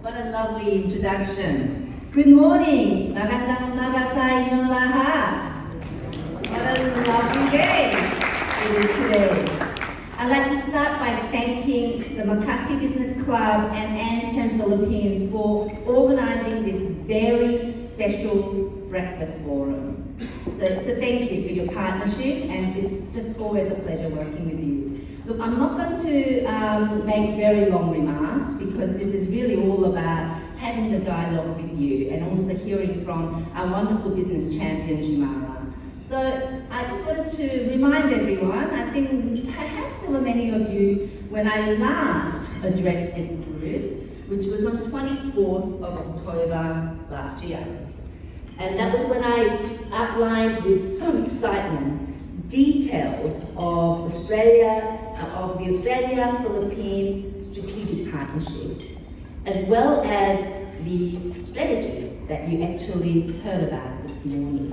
What a lovely introduction. Good morning. Magandang umaga sa inyong lahat. What a lovely day it is today. I'd like to start by thanking the Makati Business Club and Chan Philippines for organizing this very special breakfast forum. So thank you for your partnership, and it's just always a pleasure working with you. Look, I'm not going to make very long remarks because this is really all about having the dialogue with you and also hearing from our wonderful business champion, Shumara. So I just wanted to remind everyone, I think perhaps there were many of you when I last addressed this group, which was on 24th of October last year. And that was when I outlined with some excitement details of the Australia-Philippine Strategic Partnership, as well as the strategy that you actually heard about this morning.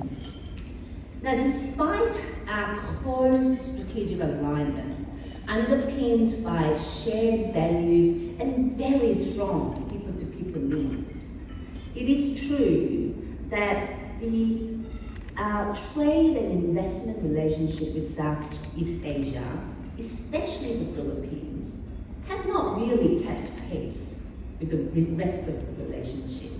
Now, despite our close strategic alignment, underpinned by shared values and very strong people-to-people links, it is true that our trade and investment relationship with Southeast Asia, especially the Philippines, have not really kept pace with the rest of the relationship.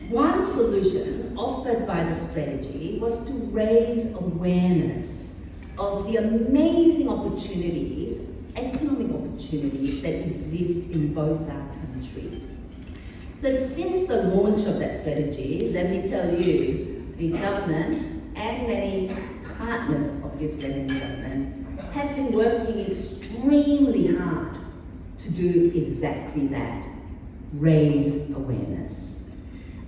One solution offered by the strategy was to raise awareness of the amazing opportunities, economic opportunities that exist in both our countries. So since the launch of that strategy, let me tell you, the government and many partners of the Australian government have been working extremely hard to do exactly that, raise awareness.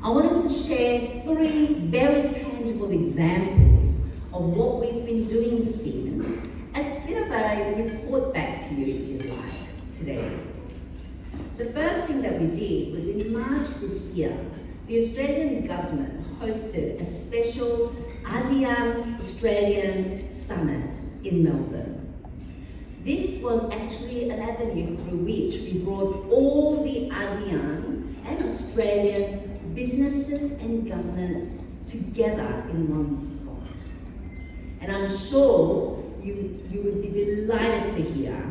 I wanted to share 3 very tangible examples of what we've been doing since, as a bit of a report back to you, if you like, today. The first thing that we did was in March this year, the Australian government hosted a special ASEAN-Australian summit in Melbourne. This was actually an avenue through which we brought all the ASEAN and Australian businesses and governments together in one spot. And I'm sure you would be delighted to hear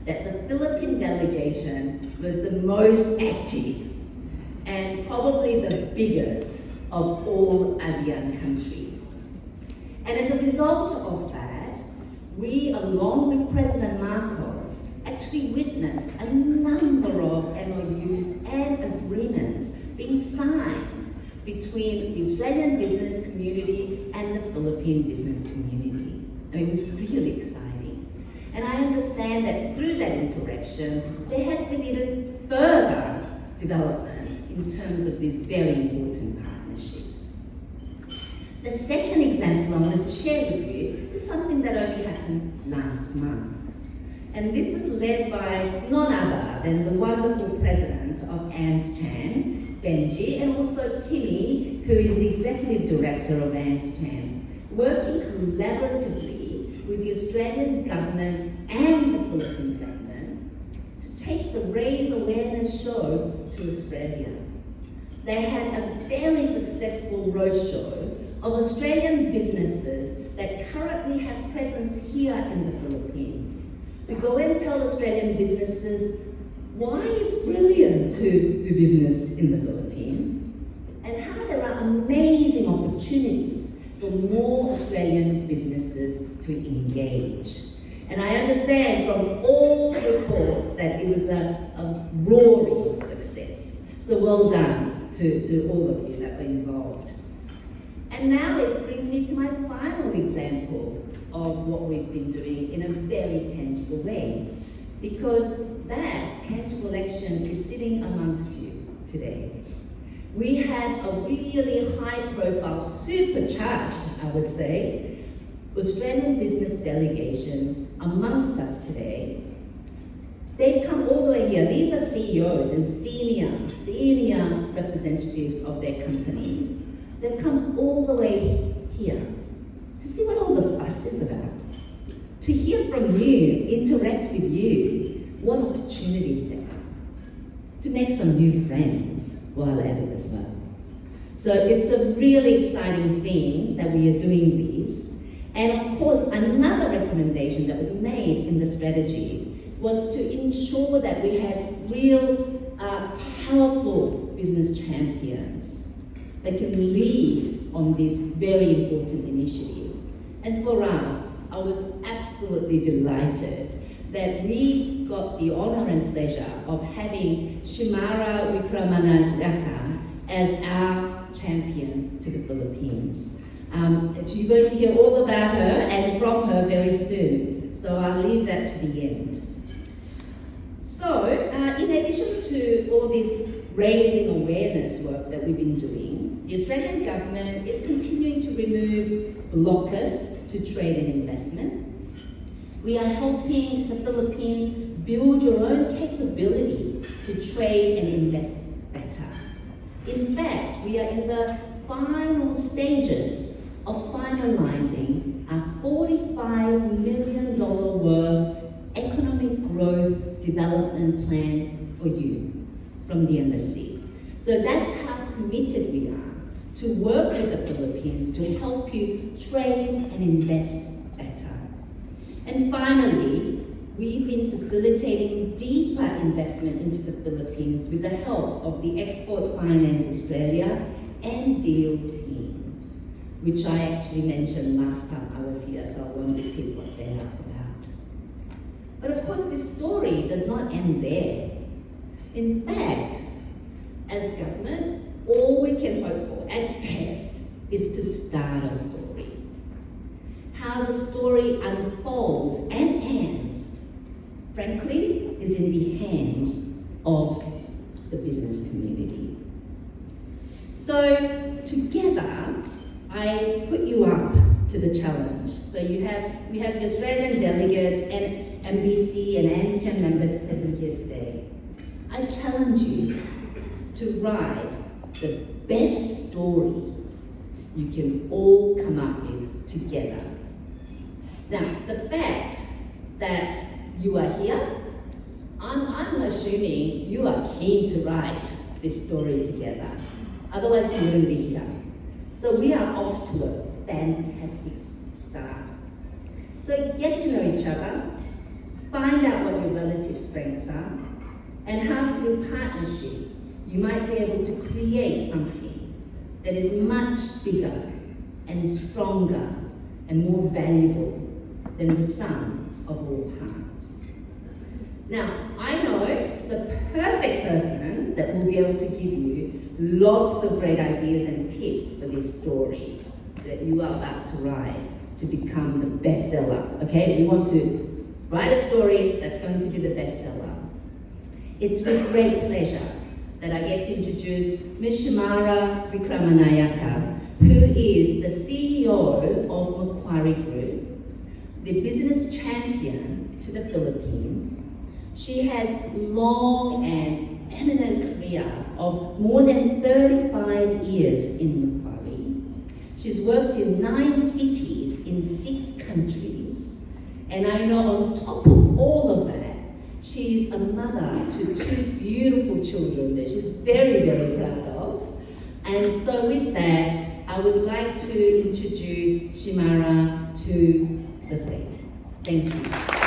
that the Philippine delegation was the most active and probably the biggest of all ASEAN countries. And as a result of that, we, along with President Marcos, actually witnessed a number of MOUs and agreements being signed between the Australian business community and the Philippine business community. I mean, it was really exciting. And I understand that through that interaction, there has been even further development in terms of these very important partnerships. The second example I wanted to share with you is something that only happened last month. And this was led by none other than the wonderful president of Chan, Benji, and also Kimi, who is the executive director of Chan, working collaboratively with the Australian government and the Philippine government to take the Raise Awareness show to Australia. They had a very successful roadshow of Australian businesses that currently have presence here in the Philippines to go and tell Australian businesses why it's brilliant to do business in the Philippines and how there are amazing opportunities for more Australian businesses to engage. And I understand from all reports that it was a roaring success. So well done to all of you that were involved. And now it brings me to my final example of what we've been doing in a very tangible way, because that tangible action is sitting amongst you today. We have a really high-profile, supercharged, I would say, Australian business delegation amongst us today. They've come all the way here. These are CEOs and senior representatives of their companies. They've come all the way here to see what all the fuss is about, to hear from you, interact with you, what opportunities there are, to make some new friends while at it as well. So it's a really exciting thing that we are doing this. And of course, another recommendation that was made in the strategy was to ensure that we had real powerful business champions that can lead on this very important initiative. And for us, I was absolutely delighted that we got the honor and pleasure of having Shimara Wikramanayaka as our champion to the Philippines. You're going to hear all about her and from her very soon, so I'll leave that to the end. So, in addition to all this raising awareness work that we've been doing, the Australian government is continuing to remove blockers to trade and investment. We are helping the Philippines build your own capability to trade and invest better. In fact, we are in the final stages of finalizing a $45 million worth economic growth development plan for you from the embassy. So that's how committed we are to work with the Philippines to help you trade and invest better. And finally, we've been facilitating deeper investment into the Philippines with the help of the Export Finance Australia and Deals teams, which I actually mentioned last time I was here, so I won't repeat what they are about. But of course, this story does not end there. In fact, as government, all we can hope for at best is to start a story. How the story unfolds and ends, frankly, is in the hands of the business community. So together, I put you up to the challenge. So we have the Australian delegates and MBC and ANZCHAM members present here today. I challenge you to write the best story you can all come up with together. Now, the fact that you are here, I'm assuming you are keen to write this story together. Otherwise, you wouldn't be here. So we are off to a fantastic start. So get to know each other, find out what your relative strengths are, and how through partnership, you might be able to create something that is much bigger and stronger and more valuable than the sum of all parts. Now, I know the perfect person that will be able to give you lots of great ideas and tips for this story that you are about to write to become the bestseller, okay? We want to write a story that's going to be the bestseller. It's with great pleasure that I get to introduce Ms. Shimara Wikramanayaka, who is the CEO of Macquarie Group, the business champion to the Philippines. She has long and eminent career of more than 35 years in Macquarie. She's worked in 9 cities in 6 countries. And I know on top of all of that, she's a mother to 2 beautiful children that she's very, very proud of. And so with that, I would like to introduce Shimara to the stage. Thank you.